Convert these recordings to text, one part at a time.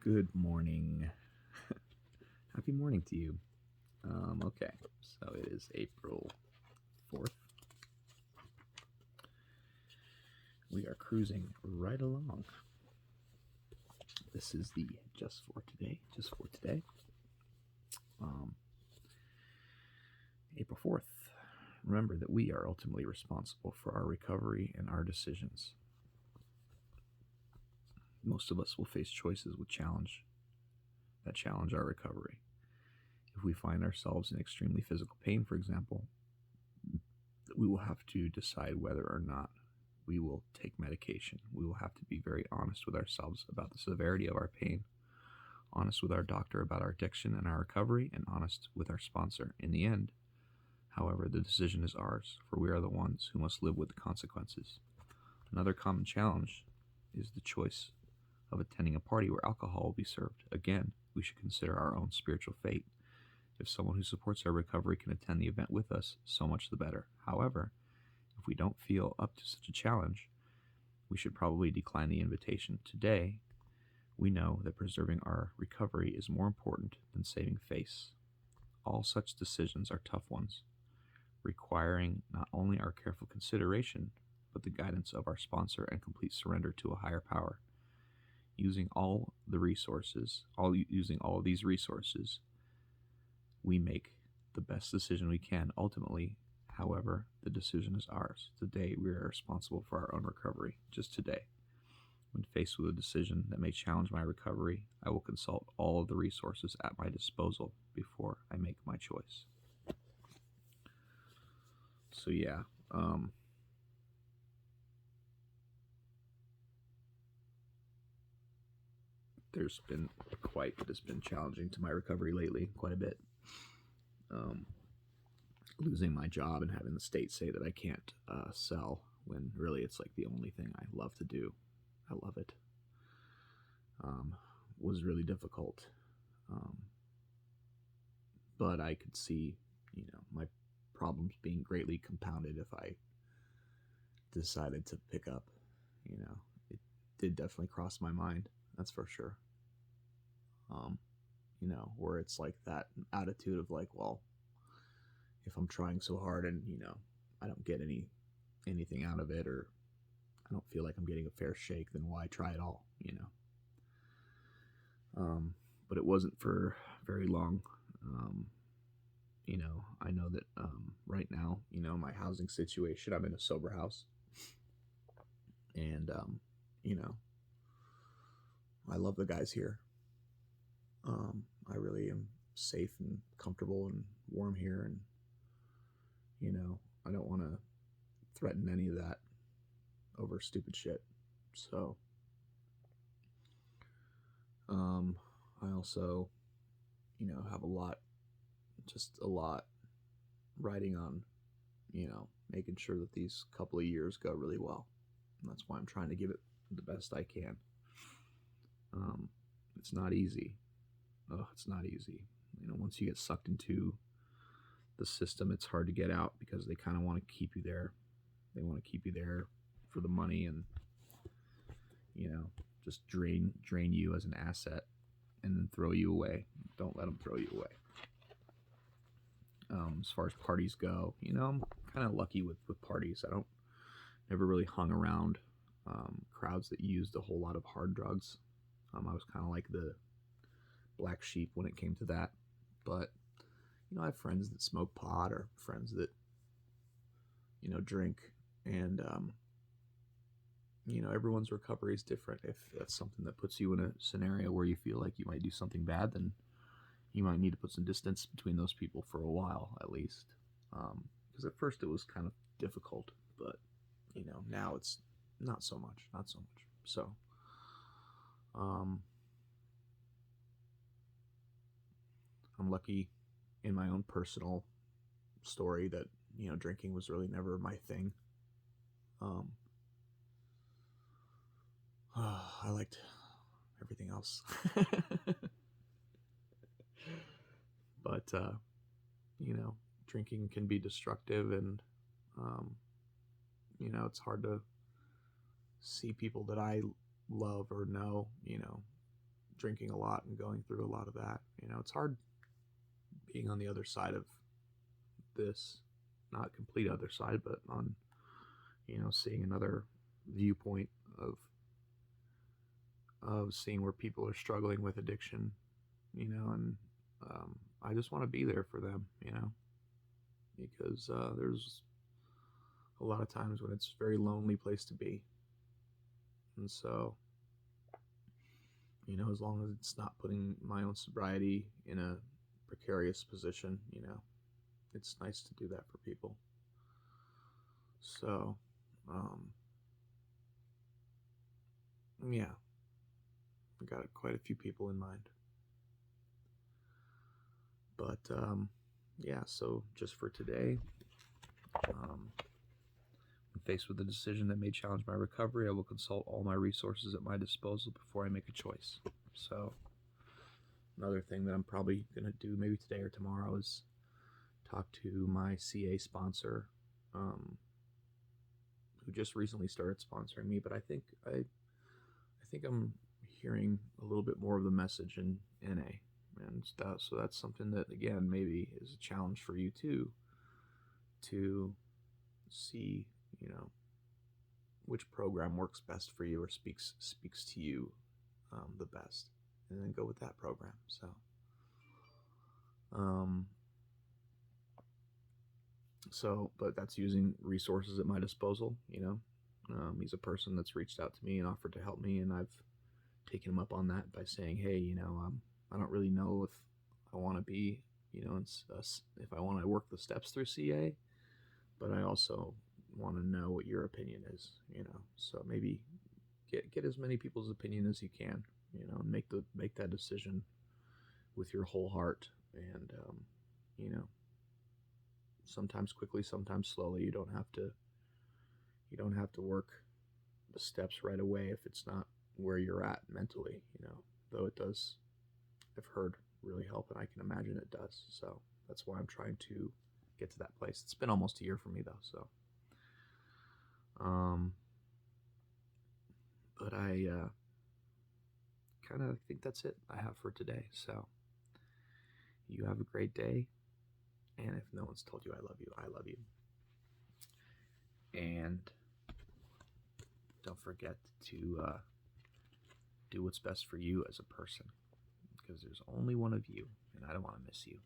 Good morning. Happy morning to you. Okay, so it is April 4th. We are cruising right along. This is the Just for Today. April 4th. Remember that we are ultimately responsible for our recovery and our decisions. Most of us will face choices that challenge our recovery. If we find ourselves in extremely physical pain, for example, we will have to decide whether or not we will take medication. We will have to be very honest with ourselves about the severity of our pain, honest with our doctor about our addiction and our recovery, and honest with our sponsor. In the end, however, the decision is ours, for we are the ones who must live with the consequences. Another common challenge is the choice of attending a party where alcohol will be served. Again, we should consider our own spiritual fate. If someone who supports our recovery can attend the event with us, so much the better. However, if we don't feel up to such a challenge, we should probably decline the invitation. Today, we know that preserving our recovery is more important than saving face. All such decisions are tough ones, requiring not only our careful consideration, but the guidance of our sponsor and complete surrender to a higher power. Using all of these resources, we make the best decision we can. Ultimately, however, the decision is ours. Today, we are responsible for our own recovery. Just today, when faced with a decision that may challenge my recovery, I will consult all of the resources at my disposal before I make my choice. So yeah, it has been challenging to my recovery lately, quite a bit. Losing my job and having the state say that I can't sell when really it's like the only thing I love to do. I love it. Was really difficult. But I could see, my problems being greatly compounded if I decided to pick up. It did definitely cross my mind. That's for sure. Where it's like that attitude of like, well, if I'm trying so hard and I don't get anything out of it, or I don't feel like I'm getting a fair shake, then why try at all? But it wasn't for very long. I know that right now, my housing situation, I'm in a sober house, and you know, I love the guys here. I really am safe and comfortable and warm here, and I don't want to threaten any of that over stupid shit. So, I also, have a lot riding on, making sure that these couple of years go really well. And that's why I'm trying to give it the best I can. It's not easy. Oh, it's not easy. Once you get sucked into the system, it's hard to get out because they kind of want to keep you there. They want to keep you there for the money and just drain you as an asset and then throw you away. Don't let them throw you away. As far as parties go, I'm kind of lucky with parties. I don't never really hung around crowds that used a whole lot of hard drugs. I was kind of like the black sheep when it came to that. But I have friends that smoke pot or friends that drink, and everyone's recovery is different. If that's something that puts you in a scenario where you feel like you might do something bad, then you might need to put some distance between those people for a while, at least. Because at first it was kind of difficult, but now it's not so much. So, I'm lucky in my own personal story that drinking was really never my thing. I liked everything else. But drinking can be destructive, and it's hard to see people that I love or know drinking a lot and going through a lot of that. It's hard being on the other side of this, not complete other side, but on, seeing another viewpoint of seeing where people are struggling with addiction, and I just want to be there for them, because there's a lot of times when it's a very lonely place to be. And so, as long as it's not putting my own sobriety in a precarious position, it's nice to do that for people. So, yeah, I got quite a few people in mind. But, yeah, so just for today, when faced with a decision that may challenge my recovery, I will consult all my resources at my disposal before I make a choice. So, another thing that I'm probably going to do maybe today or tomorrow is talk to my CA sponsor, who just recently started sponsoring me, but I think I'm hearing a little bit more of the message in NA and stuff. So that's something that, again, maybe is a challenge for you too, to see, which program works best for you or speaks to you the best, and then go with that program. So, but that's using resources at my disposal. He's a person that's reached out to me and offered to help me, and I've taken him up on that by saying, hey, I don't really know if I want to be, if I want to work the steps through CA, but I also want to know what your opinion is, so maybe get as many people's opinion as you can, and make that decision with your whole heart. And sometimes quickly, sometimes slowly. You don't have to work the steps right away if it's not where you're at mentally, though it does, I've heard, really help, and I can imagine it does. So that's why I'm trying to get to that place. It's been almost a year for me though, so but I kind of think that's it I have for today. So you have a great day, and if no one's told you I love you, I love you. And don't forget to do what's best for you as a person, because there's only one of you, and I don't want to miss you.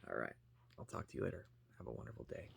All right, I'll talk to you later. Have a wonderful day.